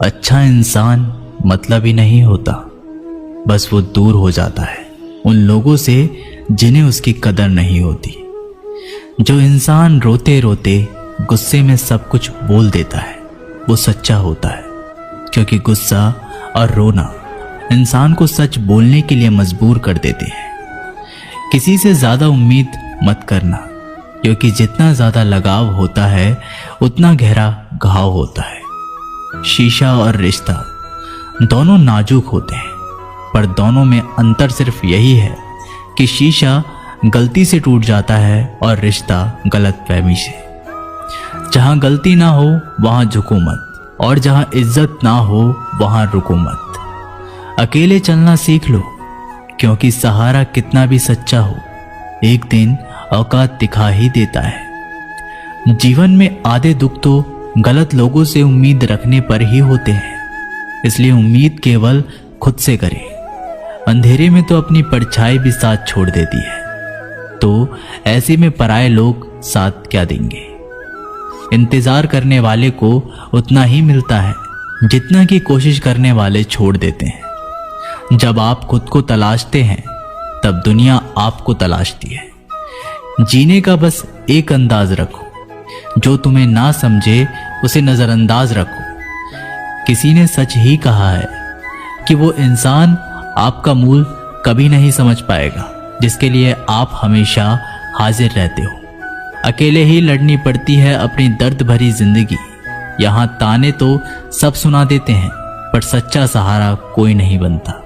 अच्छा इंसान मतलब ही नहीं होता, बस वो दूर हो जाता है उन लोगों से जिन्हें उसकी कदर नहीं होती। जो इंसान रोते रोते गुस्से में सब कुछ बोल देता है वो सच्चा होता है, क्योंकि गुस्सा और रोना इंसान को सच बोलने के लिए मजबूर कर देते हैं। किसी से ज्यादा उम्मीद मत करना, क्योंकि जितना ज्यादा लगाव होता है उतना गहरा घाव होता है। शीशा और रिश्ता दोनों नाजुक होते हैं, पर दोनों में अंतर सिर्फ यही है कि शीशा गलती से टूट जाता है और रिश्ता गलतफहमी से। जहां गलती ना हो वहां झुको मत, और जहां इज्जत ना हो वहां रुको मत। अकेले चलना सीख लो, क्योंकि सहारा कितना भी सच्चा हो एक दिन औकात दिखा ही देता है। जीवन में आधे दुख तो गलत लोगों से उम्मीद रखने पर ही होते हैं, इसलिए उम्मीद केवल खुद से करें। अंधेरे में तो अपनी परछाई भी साथ छोड़ देती है, तो ऐसे में पराये लोग साथ क्या देंगे। इंतजार करने वाले को उतना ही मिलता है जितना कि कोशिश करने वाले छोड़ देते हैं। जब आप खुद को तलाशते हैं तब दुनिया आपको तलाशती है। जीने का बस एक अंदाज रखो, जो तुम्हें ना समझे उसे नजरअंदाज रखो। किसी ने सच ही कहा है कि वो इंसान आपका मूल कभी नहीं समझ पाएगा जिसके लिए आप हमेशा हाजिर रहते हो। अकेले ही लड़नी पड़ती है अपनी दर्द भरी जिंदगी। यहाँ ताने तो सब सुना देते हैं, पर सच्चा सहारा कोई नहीं बनता।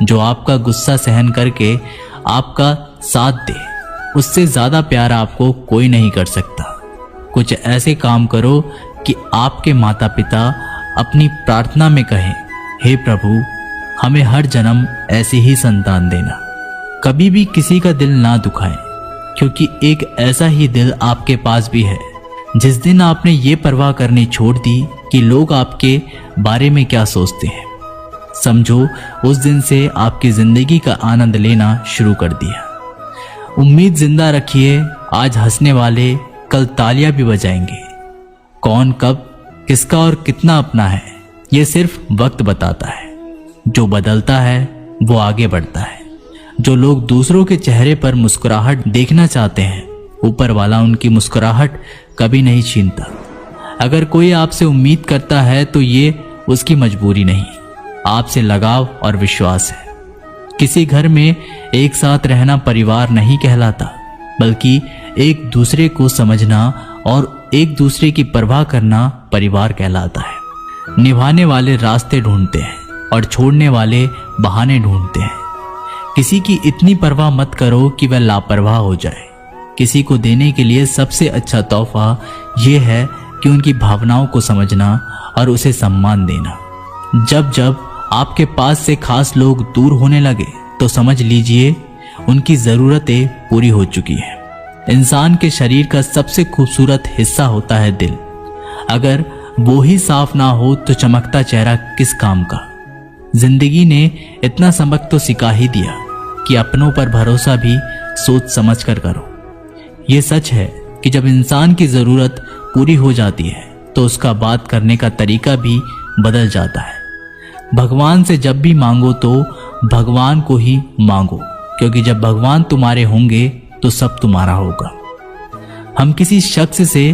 जो आपका गुस्सा सहन करके आपका साथ दे, उससे ज्यादा प्यार आपको कोई नहीं कर सकता। कुछ ऐसे काम करो कि आपके माता पिता अपनी प्रार्थना में कहें, हे प्रभु हमें हर जन्म ऐसे ही संतान देना। कभी भी किसी का दिल ना दुखाएं, क्योंकि एक ऐसा ही दिल आपके पास भी है। जिस दिन आपने ये परवाह करनी छोड़ दी कि लोग आपके बारे में क्या सोचते हैं, समझो उस दिन से आपकी जिंदगी का आनंद लेना शुरू कर दिया। उम्मीद जिंदा रखिए, आज हंसने वाले कल तालियां भी बजाएंगे। कौन कब किसका और कितना अपना है ये सिर्फ वक्त बताता है। जो बदलता है वो आगे बढ़ता है। जो लोग दूसरों के चेहरे पर मुस्कुराहट देखना चाहते हैं, ऊपर वाला उनकी मुस्कुराहट कभी नहीं छीनता। अगर कोई आपसे उम्मीद करता है तो ये उसकी मजबूरी नहीं, आपसे लगाव और विश्वास है। किसी घर में एक साथ रहना परिवार नहीं कहलाता, बल्कि एक दूसरे को समझना और एक दूसरे की परवाह करना परिवार कहलाता है। निभाने वाले रास्ते ढूंढते हैं और छोड़ने वाले बहाने ढूंढते हैं। किसी की इतनी परवाह मत करो कि वह लापरवाह हो जाए। किसी को देने के लिए सबसे अच्छा तोहफा यह है कि उनकी भावनाओं को समझना और उसे सम्मान देना। जब जब आपके पास से खास लोग दूर होने लगे तो समझ लीजिए उनकी ज़रूरतें पूरी हो चुकी हैं। इंसान के शरीर का सबसे खूबसूरत हिस्सा होता है दिल। अगर वो ही साफ ना हो तो चमकता चेहरा किस काम का। जिंदगी ने इतना सबक तो सिखा ही दिया कि अपनों पर भरोसा भी सोच समझ कर करो। ये सच है कि जब इंसान की ज़रूरत पूरी हो जाती है तो उसका बात करने का तरीका भी बदल जाता है। भगवान से जब भी मांगो तो भगवान को ही मांगो, क्योंकि जब भगवान तुम्हारे होंगे तो सब तुम्हारा होगा। हम किसी शख्स से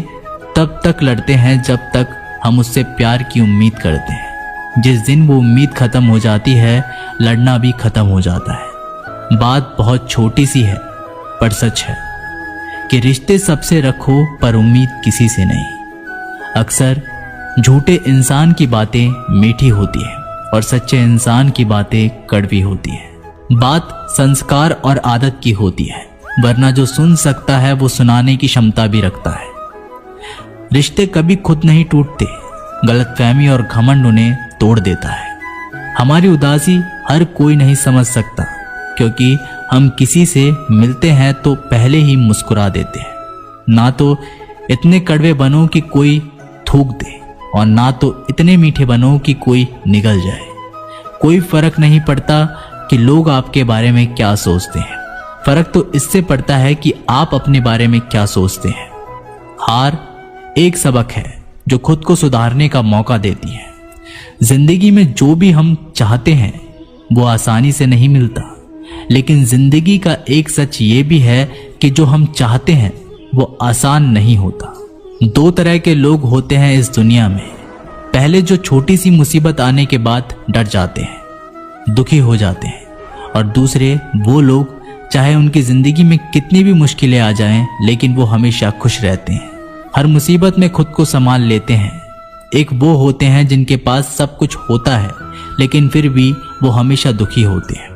तब तक लड़ते हैं जब तक हम उससे प्यार की उम्मीद करते हैं। जिस दिन वो उम्मीद खत्म हो जाती है, लड़ना भी खत्म हो जाता है। बात बहुत छोटी सी है पर सच है कि रिश्ते सबसे रखो पर उम्मीद किसी से नहीं। अक्सर झूठे इंसान की बातें मीठी होती है और सच्चे इंसान की बातें कड़वी होती है। बात संस्कार और आदत की होती है, वरना जो सुन सकता है वो सुनाने की क्षमता भी रखता है। रिश्ते कभी खुद नहीं टूटते, गलतफहमी और घमंड उन्हें तोड़ देता है। हमारी उदासी हर कोई नहीं समझ सकता, क्योंकि हम किसी से मिलते हैं तो पहले ही मुस्कुरा देते हैं। ना तो इतने कड़वे बनो कि कोई थूक दे, और ना तो इतने मीठे बनो कि कोई निगल जाए। कोई फर्क नहीं पड़ता कि लोग आपके बारे में क्या सोचते हैं, फर्क तो इससे पड़ता है कि आप अपने बारे में क्या सोचते हैं। हार एक सबक है जो खुद को सुधारने का मौका देती है। जिंदगी में जो भी हम चाहते हैं वो आसानी से नहीं मिलता, लेकिन जिंदगी का एक सच ये भी है कि जो हम चाहते हैं वो आसान नहीं होता। दो तरह के लोग होते हैं इस दुनिया में। पहले जो छोटी सी मुसीबत आने के बाद डर जाते हैं, दुखी हो जाते हैं, और दूसरे वो लोग चाहे उनकी जिंदगी में कितनी भी मुश्किलें आ जाएं, लेकिन वो हमेशा खुश रहते हैं, हर मुसीबत में खुद को संभाल लेते हैं। एक वो होते हैं जिनके पास सब कुछ होता है लेकिन फिर भी वो हमेशा दुखी होते हैं,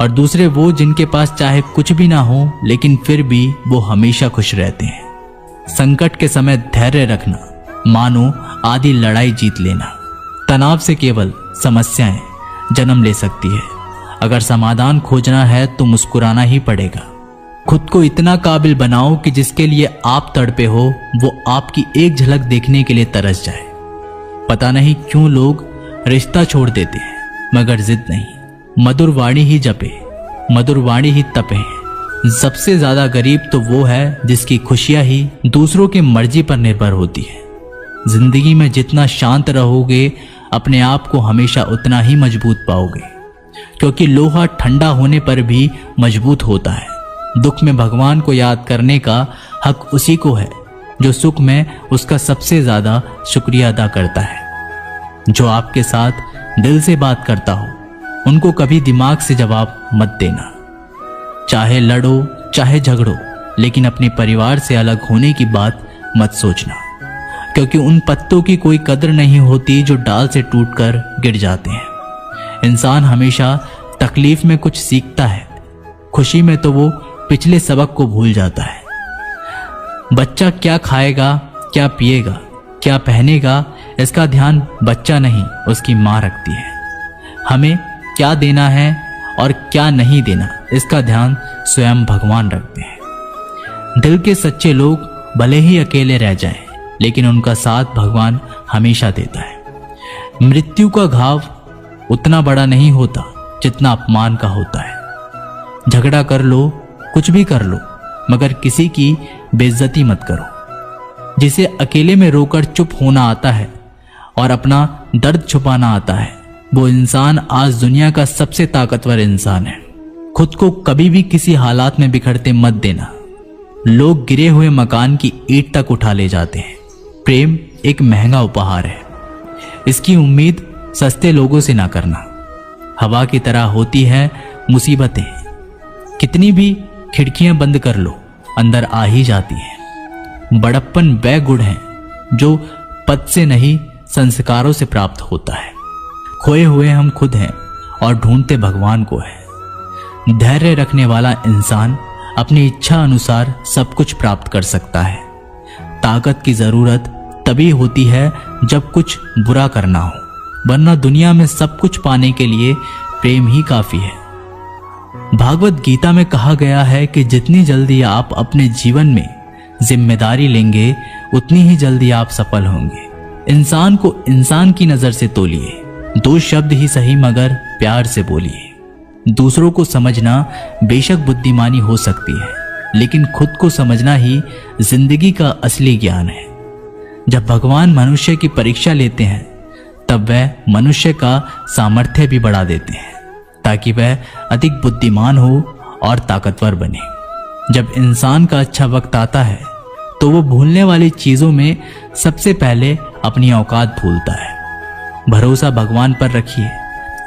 और दूसरे वो जिनके पास चाहे कुछ भी ना हो लेकिन फिर भी वो हमेशा खुश रहते हैं। संकट के समय धैर्य रखना मानो आधी लड़ाई जीत लेना। तनाव से केवल समस्याएं जन्म ले सकती है। अगर समाधान खोजना है तो मुस्कुराना ही पड़ेगा। खुद को इतना काबिल बनाओ कि जिसके लिए आप तड़पे हो वो आपकी एक झलक देखने के लिए तरस जाए। पता नहीं क्यों लोग रिश्ता छोड़ देते हैं, मगर जिद नहीं। मधुर वाणी ही जपे, मधुर वाणी ही तपे। सबसे ज्यादा गरीब तो वो है जिसकी खुशियां ही दूसरों की मर्जी पर निर्भर होती है। जिंदगी में जितना शांत रहोगे अपने आप को हमेशा उतना ही मजबूत पाओगे, क्योंकि लोहा ठंडा होने पर भी मजबूत होता है। दुख में भगवान को याद करने का हक उसी को है जो सुख में उसका सबसे ज्यादा शुक्रिया अदा करता है। जो आपके साथ दिल से बात करता हो उनको कभी दिमाग से जवाब मत देना। चाहे लड़ो चाहे झगड़ो, लेकिन अपने परिवार से अलग होने की बात मत सोचना, क्योंकि उन पत्तों की कोई कदर नहीं होती जो डाल से टूटकर गिर जाते हैं। इंसान हमेशा तकलीफ में कुछ सीखता है, खुशी में तो वो पिछले सबक को भूल जाता है। बच्चा क्या खाएगा, क्या पिएगा, क्या पहनेगा, इसका ध्यान बच्चा नहीं उसकी माँ रखती है। हमें क्या देना है और क्या नहीं देना, इसका ध्यान स्वयं भगवान रखते हैं। दिल के सच्चे लोग भले ही अकेले रह जाएं, लेकिन उनका साथ भगवान हमेशा देता है। मृत्यु का घाव उतना बड़ा नहीं होता जितना अपमान का होता है। झगड़ा कर लो, कुछ भी कर लो, मगर किसी की बेइज्जती मत करो। जिसे अकेले में रोकर चुप होना आता है और अपना दर्द छुपाना आता है, वो इंसान आज दुनिया का सबसे ताकतवर इंसान है। खुद को कभी भी किसी हालात में बिखरते मत देना। लोग गिरे हुए मकान की ईंट तक उठा ले जाते हैं। प्रेम एक महंगा उपहार है, इसकी उम्मीद सस्ते लोगों से ना करना। हवा की तरह होती है मुसीबतें, कितनी भी खिड़कियां बंद कर लो अंदर आ ही जाती हैं। बड़प्पन वह गुण है जो पद से नहीं संस्कारों से प्राप्त होता है। खोए हुए हम खुद हैं और ढूंढते भगवान को है। धैर्य रखने वाला इंसान अपनी इच्छा अनुसार सब कुछ प्राप्त कर सकता है। ताकत की जरूरत तभी होती है जब कुछ बुरा करना हो, वरना दुनिया में सब कुछ पाने के लिए प्रेम ही काफी है। भागवत गीता में कहा गया है कि जितनी जल्दी आप अपने जीवन में जिम्मेदारी लेंगे उतनी ही जल्दी आप सफल होंगे। इंसान को इंसान की नजर से तोलिए, दो शब्द ही सही मगर प्यार से बोलिए। दूसरों को समझना बेशक बुद्धिमानी हो सकती है, लेकिन खुद को समझना ही जिंदगी का असली ज्ञान है। जब भगवान मनुष्य की परीक्षा लेते हैं तब वह मनुष्य का सामर्थ्य भी बढ़ा देते हैं, ताकि वह अधिक बुद्धिमान हो और ताकतवर बने। जब इंसान का अच्छा वक्त आता है तो वो भूलने वाली चीजों में सबसे पहले अपनी औकात भूलता है। भरोसा भगवान पर रखिए,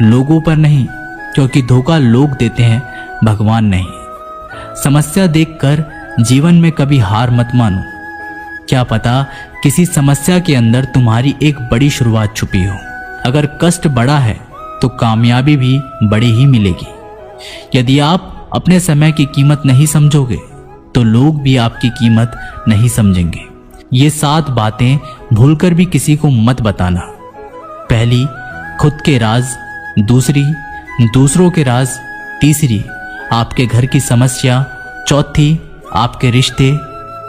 लोगों पर नहीं, क्योंकि धोखा लोग देते हैं, भगवान नहीं। समस्या देखकर जीवन में कभी हार मत मानो। क्या पता किसी समस्या के अंदर तुम्हारी एक बड़ी शुरुआत छुपी हो। अगर कष्ट बड़ा है तो कामयाबी भी बड़ी ही मिलेगी। यदि आप अपने समय की कीमत नहीं समझोगे तो लोग भी आपकी कीमत नहीं समझेंगे। ये 7 बातें भूलकर भी किसी को मत बताना। पहली, खुद के राज। दूसरी, दूसरों के राज। तीसरी, आपके घर की समस्या। चौथी, आपके रिश्ते।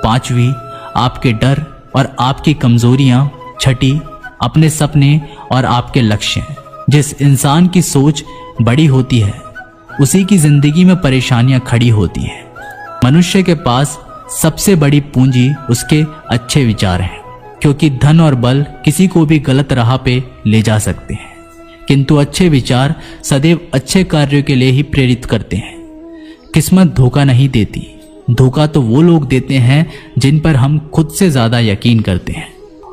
पांचवी, आपके डर और आपकी कमजोरियां। छठी, अपने सपने और आपके लक्ष्य। जिस इंसान की सोच बड़ी होती है उसी की जिंदगी में परेशानियां खड़ी होती हैं। मनुष्य के पास सबसे बड़ी पूंजी उसके अच्छे विचार हैं, क्योंकि धन और बल किसी को भी गलत राह पे ले जा सकते हैं, किंतु अच्छे विचार सदैव अच्छे कार्यों के लिए ही प्रेरित करते हैं। किस्मत धोखा नहीं देती, धोखा तो वो लोग देते हैं जिन पर हम खुद से ज्यादा यकीन करते हैं,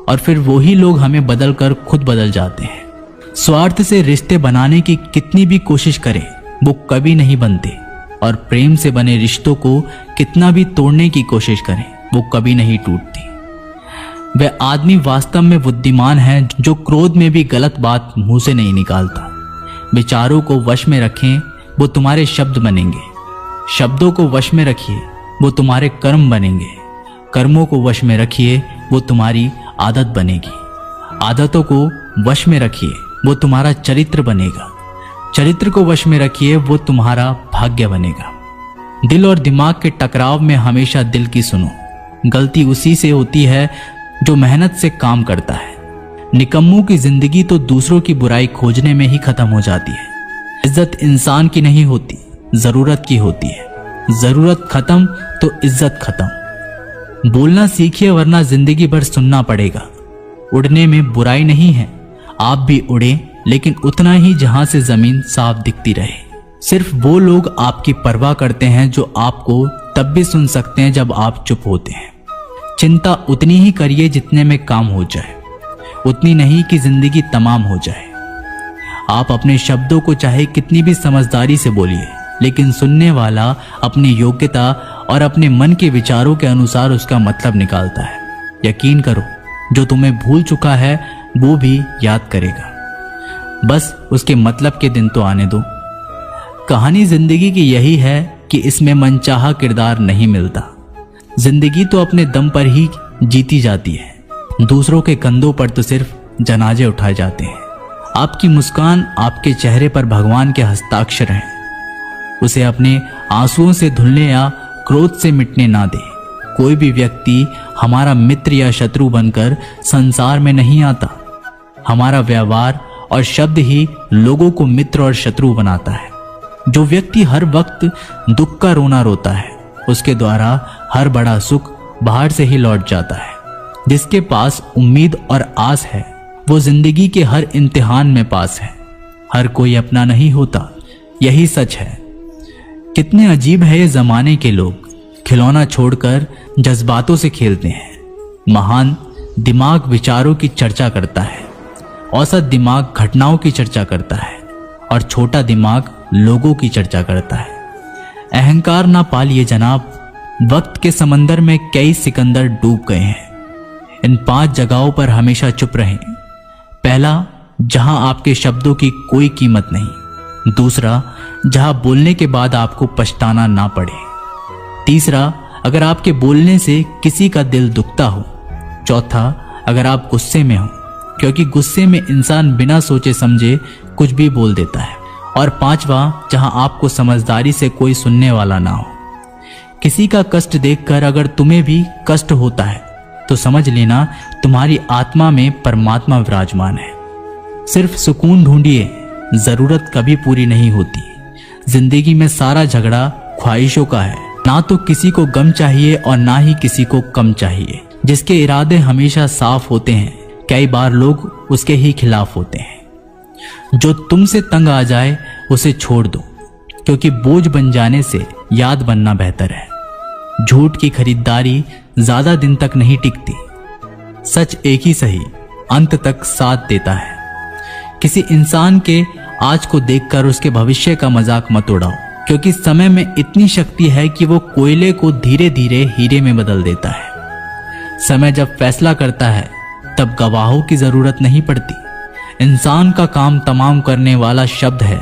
और फिर वही लोग हमें बदल कर खुद बदल जाते हैं। स्वार्थ से रिश्ते बनाने की कितनी भी कोशिश करें वो कभी नहीं बनते, और प्रेम से बने रिश्तों को कितना भी तोड़ने की कोशिश करें वो कभी नहीं टूटती। वह आदमी वास्तव में बुद्धिमान है जो क्रोध में भी गलत बात मुंह से नहीं निकालता। विचारों को वश में रखें, वो तुम्हारे शब्द बनेंगे। शब्दों को वश में रखिए, वो तुम्हारे कर्म बनेंगे। कर्मों को वश में रखिए, वो तुम्हारी आदत बनेगी। आदतों को वश में रखिए, वो तुम्हारा चरित्र बनेगा। चरित्र को वश में रखिए, वो तुम्हारा भाग्य बनेगा। दिल और दिमाग के टकराव में हमेशा दिल की सुनो। गलती उसी से होती है जो मेहनत से काम करता है। निकम्मों की जिंदगी तो दूसरों की बुराई खोजने में ही खत्म हो जाती है। इज्जत इंसान की नहीं होती, जरूरत की होती है। जरूरत खत्म तो इज्जत खत्म। बोलना सीखिए, वरना जिंदगी भर सुनना पड़ेगा। उड़ने में बुराई नहीं है, आप भी उड़े, लेकिन उतना ही जहां से जमीन साफ दिखती रहे। सिर्फ वो लोग आपकी परवाह करते हैं जो आपको तब भी सुन सकते हैं जब आप चुप होते हैं। चिंता उतनी ही करिए जितने में काम हो जाए, उतनी नहीं कि जिंदगी तमाम हो जाए। आप अपने शब्दों को चाहे कितनी भी समझदारी से बोलिए, लेकिन सुनने वाला अपनी योग्यता और अपने मन के विचारों के अनुसार उसका मतलब निकालता है। यकीन करो, जो तुम्हें भूल चुका है वो भी याद करेगा। बस उसके मतलब के दिन तो आने दो। कहानी जिंदगी की यही है कि इसमें मनचाहा किरदार नहीं मिलता। जिंदगी तो अपने दम पर ही जीती जाती है। दूसरों के कंधों पर तो सिर्फ जनाजे उठाए जाते हैं। आपकी मुस्कान आपके चेहरे पर भगवान के हस्ताक्षर हैं। उसे अपने आंसुओं से धुलने या क्रोध से मिटने ना दे। कोई भी व्यक्ति हमारा मित्र या शत्रु बनकर संसार में नहीं आता। हमारा व्यवहार और शब्द ही लोगों को मित्र और शत्रु बनाता है। जो व्यक्ति हर वक्त दुख का रोना रोता है, उसके द्वारा हर बड़ा सुख बाहर से ही लौट जाता है। जिसके पास उम्मीद और आस है, वो जिंदगी के हर इम्तिहान में पास है। हर कोई अपना नहीं होता, यही सच है। कितने अजीब है ये जमाने के लोग, खिलौना छोड़कर जज्बातों से खेलते हैं। महान दिमाग विचारों की चर्चा करता है, औसत दिमाग घटनाओं की चर्चा करता है, और छोटा दिमाग लोगों की चर्चा करता है। अहंकार ना पालिए जनाब, वक्त के समंदर में कई सिकंदर डूब गए हैं। इन 5 जगहों पर हमेशा चुप रहें। पहला, जहां आपके शब्दों की कोई कीमत नहीं। दूसरा, जहां बोलने के बाद आपको पछताना ना पड़े। तीसरा, अगर आपके बोलने से किसी का दिल दुखता हो। चौथा, अगर आप गुस्से में हो, क्योंकि गुस्से में इंसान बिना सोचे समझे कुछ भी बोल देता है। और पांचवा, जहां आपको समझदारी से कोई सुनने वाला ना हो। किसी का कष्ट देखकर अगर तुम्हें भी कष्ट होता है तो समझ लेना तुम्हारी आत्मा में परमात्मा विराजमान है। सिर्फ सुकून ढूंढिए, जरूरत कभी पूरी नहीं होती। जिंदगी में सारा झगड़ा ख्वाहिशों का है। ना तो किसी को गम चाहिए और ना ही किसी को कम चाहिए। जिसके इरादे हमेशा साफ होते हैं, कई बार लोग उसके ही खिलाफ होते हैं। जो तुमसे तंग आ जाए उसे छोड़ दो, क्योंकि बोझ बन जाने से याद बनना बेहतर है। झूठ की खरीदारी ज्यादा दिन तक नहीं टिकती। सच एक ही सही अंत तक साथ देता है। किसी इंसान के आज को देखकर उसके भविष्य का मजाक मत उड़ाओ, क्योंकि समय में इतनी शक्ति है कि वो कोयले को धीरे धीरे हीरे में बदल देता है। समय जब फैसला करता है तब गवाहों की जरूरत नहीं पड़ती। इंसान का काम तमाम करने वाला शब्द है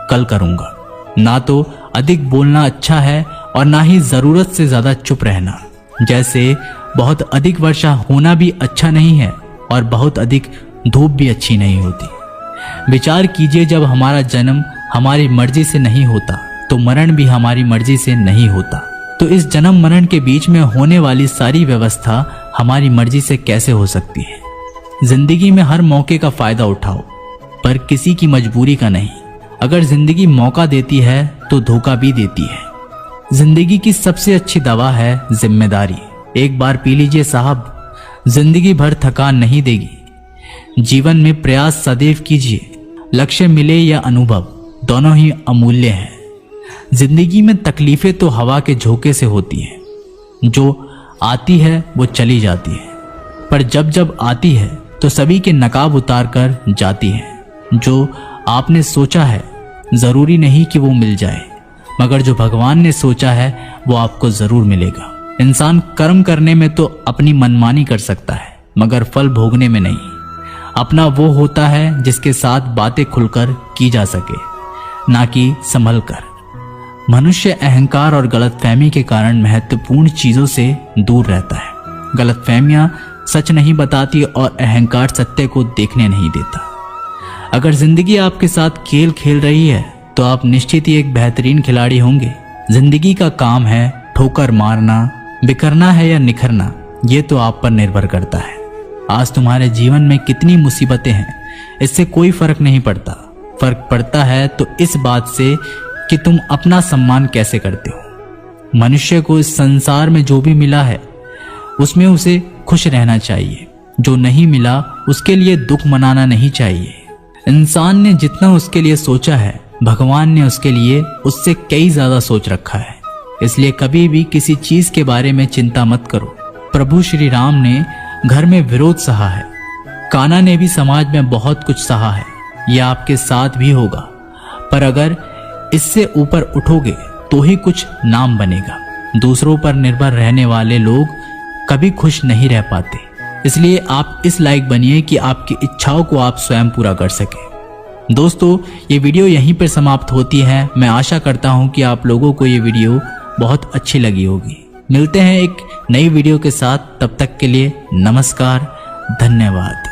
कल करूंगा। ना तो अधिक बोलना अच्छा है और ना ही जरूरत से ज्यादा चुप रहना। जैसे बहुत अधिक वर्षा होना भी अच्छा नहीं है और बहुत अधिक धूप भी अच्छी नहीं होती। विचार कीजिए, जब हमारा जन्म हमारी मर्जी से नहीं होता तो मरण भी हमारी मर्जी से नहीं होता। तो इस जन्म मरण के बीच में होने वाली सारी व्यवस्था हमारी मर्जी से कैसे हो सकती है। जिंदगी में हर मौके का फायदा उठाओ, पर किसी की मजबूरी का नहीं। अगर जिंदगी मौका देती है तो धोखा भी देती है। जिंदगी की सबसे अच्छी दवा है जिम्मेदारी। एक बार पी लीजिए साहब, जिंदगी भर थकान नहीं देगी। जीवन में प्रयास सदैव कीजिए। लक्ष्य मिले या अनुभव, दोनों ही अमूल्य हैं। जिंदगी में तकलीफें तो हवा के झोंके से होती हैं, जो आती है वो चली जाती है, पर जब जब आती है तो सभी के नकाब उतार कर जाती है। जो आपने सोचा है जरूरी नहीं कि वो मिल जाए, मगर जो भगवान ने सोचा है वो आपको जरूर मिलेगा। इंसान कर्म करने में तो अपनी मनमानी कर सकता है, मगर फल भोगने में नहीं। अपना वो होता है जिसके साथ बातें खुलकर की जा सके, ना कि संभल कर। मनुष्य अहंकार और गलतफहमी के कारण महत्वपूर्ण चीजों से दूर रहता है। गलतफहमियां सच नहीं बताती और अहंकार सत्य को देखने नहीं देता। अगर जिंदगी आपके साथ खेल खेल रही है तो आप निश्चित ही एक बेहतरीन खिलाड़ी होंगे। जिंदगी का काम है ठोकर मारना, बिखरना है या निखरना, ये तो आप पर निर्भर करता है। आज तुम्हारे जीवन में कितनी मुसीबतें हैं, इससे कोई फर्क नहीं पड़ता। फर्क पड़ता है तो इस बात से कि तुम अपना सम्मान कैसे करते हो। मनुष्य को इस संसार में जो भी मिला है उसमें उसे खुश रहना चाहिए। जो नहीं मिला उसके लिए दुख मनाना नहीं चाहिए। इंसान ने जितना उसके लिए सोचा है, भगवान ने उसके लिए उससे कई ज्यादा सोच रखा है। इसलिए कभी भी किसी चीज के बारे में चिंता मत करो। प्रभु श्री राम ने घर में विरोध सहा है, कान्हा ने भी समाज में बहुत कुछ सहा है। यह आपके साथ भी होगा, पर अगर इससे ऊपर उठोगे तो ही कुछ नाम बनेगा। दूसरों पर निर्भर रहने वाले लोग कभी खुश नहीं रह पाते। इसलिए आप इस लायक बनिए कि आपकी इच्छाओं को आप स्वयं पूरा कर सके। दोस्तों, ये वीडियो यहीं पर समाप्त होती है। मैं आशा करता हूँ कि आप लोगों को ये वीडियो बहुत अच्छी लगी होगी। मिलते हैं एक नई वीडियो के साथ, तब तक के लिए नमस्कार, धन्यवाद।